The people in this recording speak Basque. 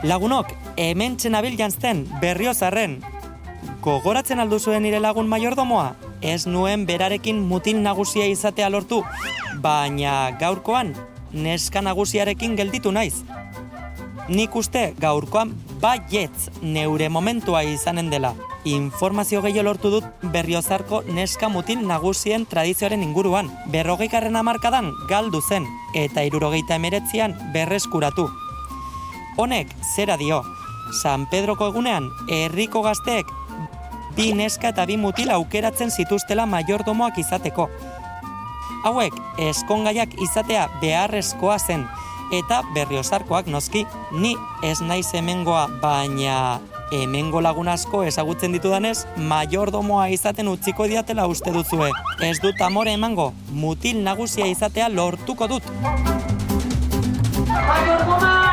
Lagunok, hemen txenabil jantzten Berriozarren. Gogoratzen alduzuen nire lagun maiordomoa? Ez nuen berarekin mutil nagusia izatea lortu, baina gaurkoan neska nagusiarekin gelditu naiz. Nik uste gaurkoan baietz neure momentua izanen dela. Informazio gehiago lortu dut Berriozarko neska mutil nagusien tradizioaren inguruan. 40. hamarkadan galdu zen eta 79an berreskuratu. Honek zera dio, San Pedroko egunean herriko gazteek bi neska eta bi mutil aukeratzen zituztela maiordomoak izateko. Hauek ezkongaiak izatea beharrezkoa zen, eta Berriozarkoak noski, ni ez naiz hemengoa, baina hemengo lagun asko ezagutzen ditudanez, maiordomoa izaten utziko diatela uste duzue. Ez dut amore emango, mutil nagusia izatea lortuko dut. Maiordoma!